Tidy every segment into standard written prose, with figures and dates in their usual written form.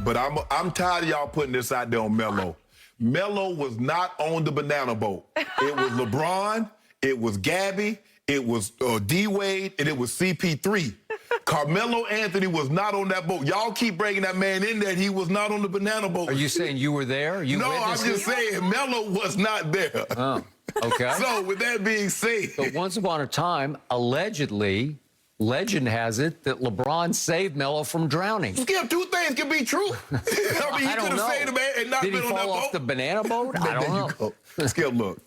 but I'm tired of y'all putting this out there on Melo. Melo was not on the banana boat. It was LeBron, it was Gabby, it was D-Wade, and it was CP3. Carmelo Anthony was not on that boat. Y'all keep bringing that man in there. He was not on the banana boat. Are you saying you were there? You no, I'm just saying Melo was not there. Oh, okay. So with that being said. But once upon a time, allegedly, legend has it that LeBron saved Melo from drowning. Skip, two things can be true. I mean, he could have saved the man and not Did been he on that fall boat. off the banana boat? I don't know. Skip, look.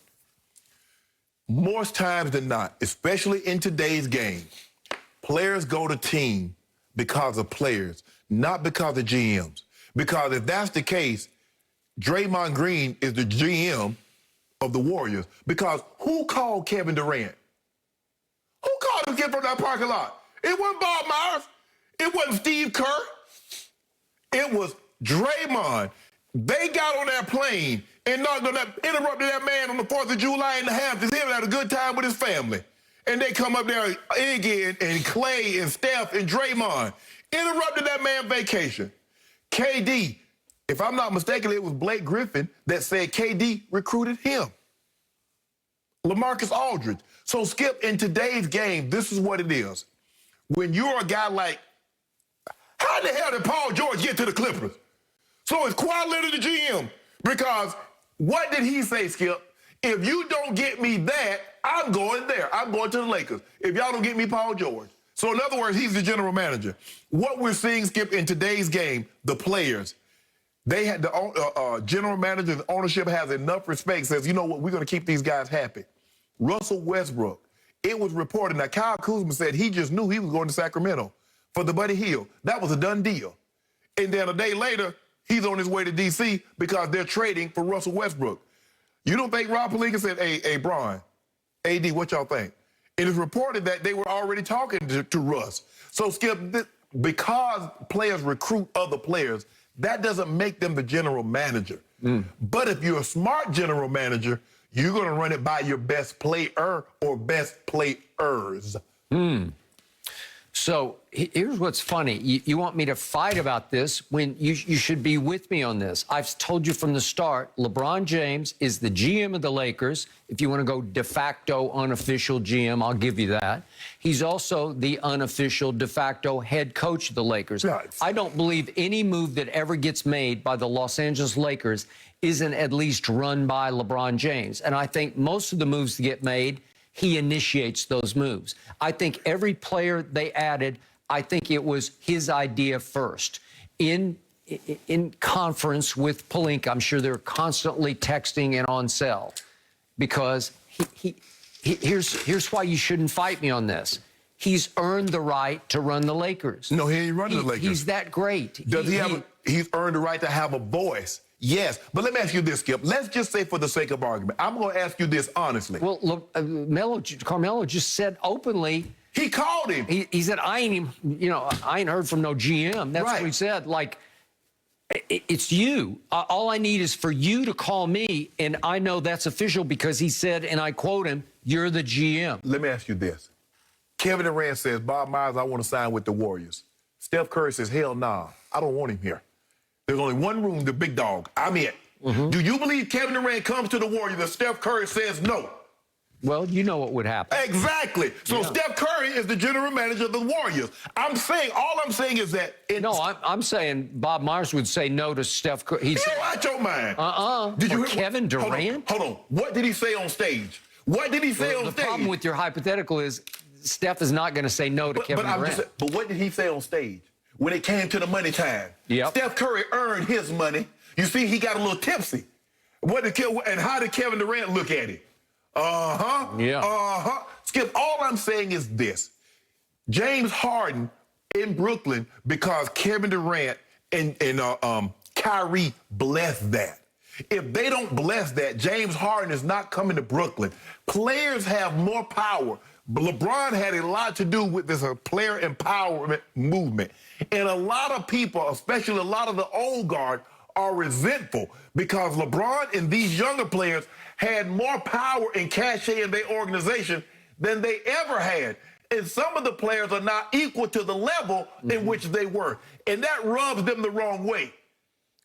Most times than not, especially in today's game, players go to team because of players, not because of GMs. Because if that's the case, Draymond Green is the GM of the Warriors. Because who called Kevin Durant? Who called him from that parking lot? It wasn't Bob Myers. It wasn't Steve Kerr. It was Draymond. They got on that plane and interrupted that man on the 4th of July in the Hamptons. He had a good time with his family. And they come up there, Iggy and Clay and Steph and Draymond. Interrupted that man's vacation. KD, if I'm not mistaken, it was Blake Griffin that said KD recruited him. LaMarcus Aldridge. So, Skip, in today's game, this is what it is. When you're a guy like, how the hell did Paul George get to the Clippers? So it's Kawhi Leonard the GM. Because what did he say, Skip? If you don't get me that, I'm going there. I'm going to the Lakers. If y'all don't get me Paul George. So in other words, he's the general manager. What we're seeing, Skip, in today's game, the players, they had the general manager, the ownership has enough respect, says, you know what, we're going to keep these guys happy. Russell Westbrook, it was reported, now Kyle Kuzma said he just knew he was going to Sacramento for the Buddy Hield. That was a done deal. And then a day later, he's on his way to D.C. because they're trading for Russell Westbrook. You don't think Rob Pelinka said, hey, Brian, AD, what y'all think? It is reported that they were already talking to Russ. So, Skip, because players recruit other players, that doesn't make them the general manager. But if you're a smart general manager, you're going to run it by your best player or best players. So here's what's funny. You want me to fight about this when you should be with me on this. I've told you from the start, LeBron James is the GM of the Lakers. If you want to go de facto unofficial GM, I'll give you that. He's also the unofficial de facto head coach of the Lakers. Right. I don't believe any move that ever gets made by the Los Angeles Lakers isn't at least run by LeBron James. And I think most of the moves that get made, he initiates those moves. I think every player they added, I think it was his idea first. In conference with Pelinka, I'm sure they're constantly texting and on cell because here's why you shouldn't fight me on this. He's earned the right to run the Lakers. No, he ain't running the Lakers. He's that great. He's earned the right to have a voice. Yes, but let me ask you this, Skip. Let's just say for the sake of argument, I'm going to ask you this honestly. Well, Carmelo just said openly. He called him. He said, I ain't heard from no GM. That's right. what he said. Like, it's you. All I need is for you to call me, and I know that's official because he said, and I quote him, you're the GM. Let me ask you this. Kevin Durant says, Bob Myers, I want to sign with the Warriors. Steph Curry says, hell nah, I don't want him here. There's only one room, the big dog. I'm it. Do you believe Kevin Durant comes to the Warriors and Steph Curry says no? Well, you know what would happen. Exactly. So yeah. Steph Curry is the general manager of the Warriors. All I'm saying is that... I'm saying Bob Myers would say no to Steph Curry. You're out your mind. Did you hear Kevin Durant? Hold on. What did he say on stage? What did he say on stage? The problem with your hypothetical is Steph is not going to say no to Kevin Durant. But what did he say on stage? When it came to the money time, Steph Curry earned his money. You see, he got a little tipsy. And how did Kevin Durant look at it? Skip, all I'm saying is this. James Harden in Brooklyn, because Kevin Durant and Kyrie blessed that. If they don't bless that, James Harden is not coming to Brooklyn. Players have more power. LeBron had a lot to do with this player empowerment movement. And a lot of people, especially a lot of the old guard, are resentful because LeBron and these younger players had more power and cachet in their organization than they ever had. And some of the players are not equal to the level in which they were. And that rubs them the wrong way.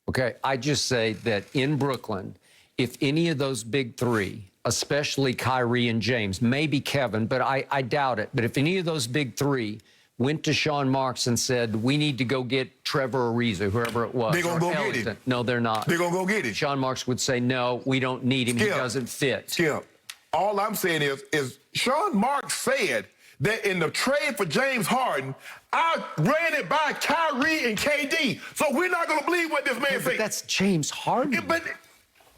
Okay, I just say that in Brooklyn, if any of those big three, especially Kyrie and James, maybe Kevin, but I doubt it, but if any of those big three went to Sean Marks and said, we need to go get Trevor Ariza, whoever it was. They're going to go Ellington. get him. No, they're not. They're going to go get him. Sean Marks would say, no, we don't need him. He doesn't fit. Skip, all I'm saying is Sean Marks said that in the trade for James Harden, I ran it by Kyrie and KD. So we're not going to believe what this man said. That's James Harden. Yeah, but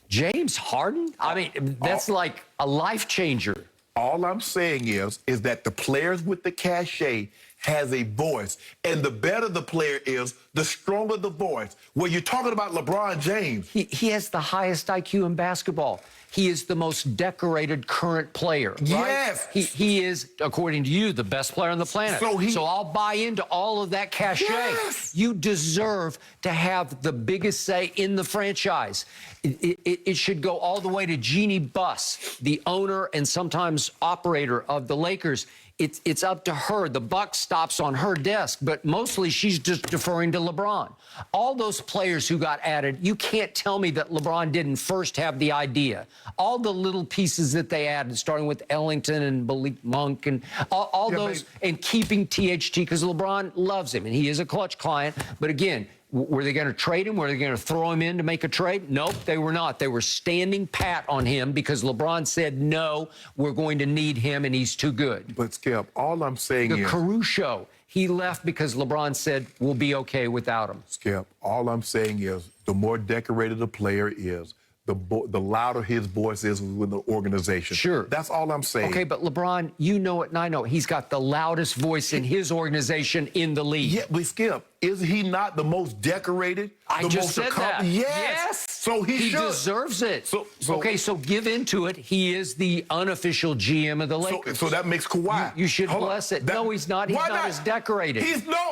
James Harden? I mean, that's like a life changer. all I'm saying is that the players with the cachet has a voice. And the better the player is, the stronger the voice. When you're talking about LeBron James. He has the highest IQ in basketball. He is the most decorated current player, right? Yes. He is, according to you, the best player on the planet. So I'll buy into all of that cachet. Yes. You deserve to have the biggest say in the franchise. It should go all the way to Jeannie Buss, the owner and sometimes operator of the Lakers. It's up to her. The buck stops on her desk, but mostly she's just deferring to LeBron. All those players who got added, you can't tell me that LeBron didn't first have the idea. All the little pieces that they added, starting with Ellington and Malik Monk and all those, and keeping THT, because LeBron loves him, and he is a Clutch client. But again, were they going to trade him? Were they going to throw him in to make a trade? Nope, they were not. They were standing pat on him because LeBron said, no, we're going to need him, and he's too good. But, Skip, all I'm saying is... The Caruso, he left because LeBron said, we'll be okay without him. Skip, all I'm saying is the more decorated a player is, the louder his voice is with the organization. Sure. That's all I'm saying. Okay, but LeBron, you know it and I know it. He's got the loudest voice in his organization in the league. Yeah, but Skip, is he not the most decorated? I just said that. Yes. So he should. Deserves it. Okay, so give into it. He is the unofficial GM of the Lakers. So that makes Kawhi. You should bless it. No, he's not. He's not as decorated.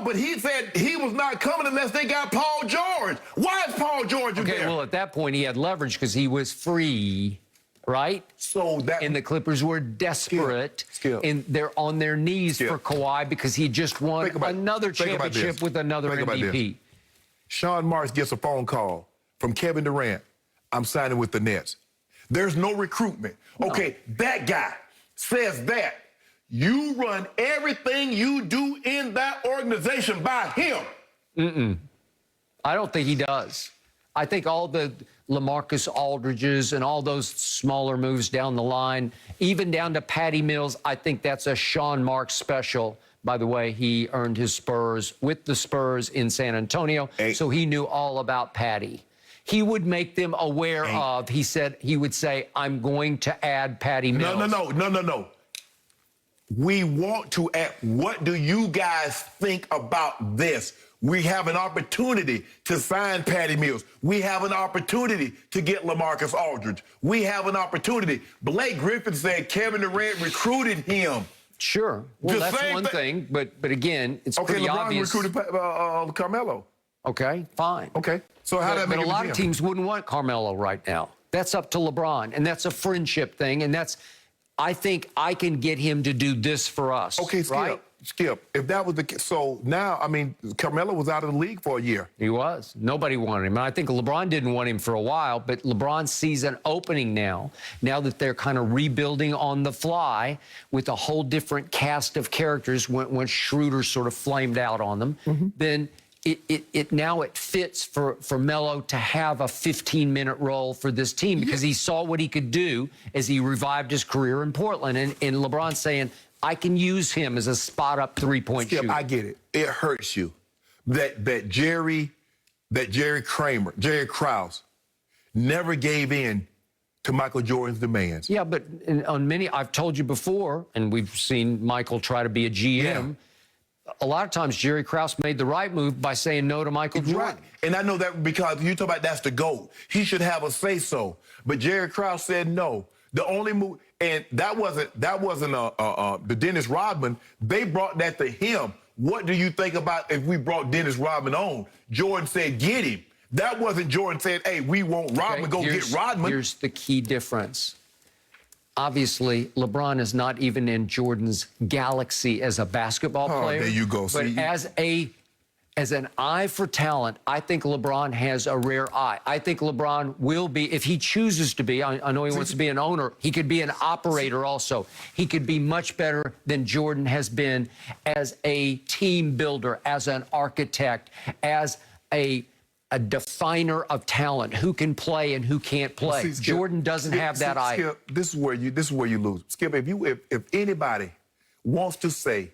But he said he was not coming unless they got Paul George. Why is Paul George there? Okay, well, at that point, he had leverage because he was free, right? And the Clippers were desperate. And they're on their knees for Kawhi because he just won another championship with another MVP. Sean Marks gets a phone call from Kevin Durant. I'm signing with the Nets. There's no recruitment. No. Okay, that guy says that. You run everything you do in that organization by him. I don't think he does. I think all the LaMarcus Aldridges and all those smaller moves down the line, even down to Patty Mills, I think that's a Sean Marks special. By the way, he earned his Spurs with the Spurs in San Antonio, so he knew all about Patty. He would make them aware of, he would say, I'm going to add Patty Mills. No. We want to add, what do you guys think about this? We have an opportunity to sign Patty Mills. We have an opportunity to get LaMarcus Aldridge. We have an opportunity. Blake Griffin said Kevin Durant recruited him. Sure. Well, that's one thing, but again, it's pretty obvious. Okay, LeBron recruited Carmelo. Okay, fine. Okay, so how that make it? But a lot of teams wouldn't want Carmelo right now. That's up to LeBron, and that's a friendship thing, and that's, I think I can get him to do this for us. Okay, Skip, if that was the case, so now, I mean, Carmelo was out of the league for a year. He was. Nobody wanted him. And I think LeBron didn't want him for a while, but LeBron sees an opening now that they're kind of rebuilding on the fly with a whole different cast of characters when Schroeder sort of flamed out on them, then it fits for Melo to have a 15-minute role for this team because he saw what he could do as he revived his career in Portland. And LeBron saying, I can use him as a spot-up three-point shooter. I get it. It hurts you that Jerry Krause never gave in to Michael Jordan's demands. Yeah, but on many, I've told you before, and we've seen Michael try to be a GM. Yeah. A lot of times, Jerry Krause made the right move by saying no to Michael Jordan. Right. And I know that because you talk about that's the GOAT. He should have a say-so. But Jerry Krause said no. The only move, and that wasn't the Dennis Rodman. They brought that to him. What do you think about if we brought Dennis Rodman on? Jordan said, get him. That wasn't Jordan saying, hey, we want Rodman, go get Rodman. Here's the key difference. Obviously, LeBron is not even in Jordan's galaxy as a basketball player. There you go. But as a as an eye for talent, I think LeBron has a rare eye. I think LeBron will be, if he chooses to be, I know he wants to be an owner, he could be an operator also. He could be much better than Jordan has been as a team builder, as an architect, as a definer of talent, who can play and who can't play. See, Skip, Jordan doesn't have that eye. Skip, this is where you lose. Skip, if anybody wants to say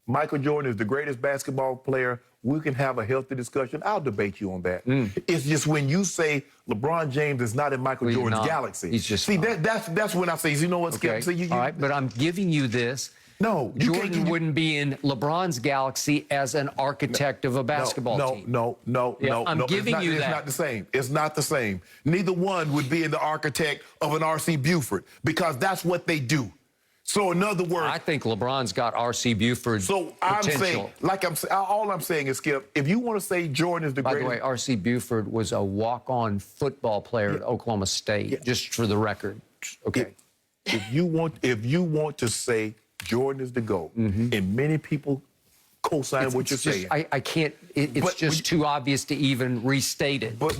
Michael Jordan is the greatest basketball player, we can have a healthy discussion. I'll debate you on that. It's just when you say LeBron James is not in Michael Jordan's galaxy. He's just that's when I say, you know what, Skip? Okay. See, all right, but I'm giving you this. No, Jordan wouldn't be in LeBron's galaxy as an architect of a basketball team. No. I'm giving you that. It's not the same. It's not the same. Neither one would be in the architect of an R.C. Buford because that's what they do. So in other words, I think LeBron's got R.C. Buford so potential. I'm saying, all I'm saying is, Skip, if you want to say Jordan is the greatest. By the way, R.C. Buford was a walk-on football player at Oklahoma State, just for the record. Okay. If you want to say Jordan is the GOAT, and many people co-sign what you're saying. I can't, it's just too obvious to even restate it. But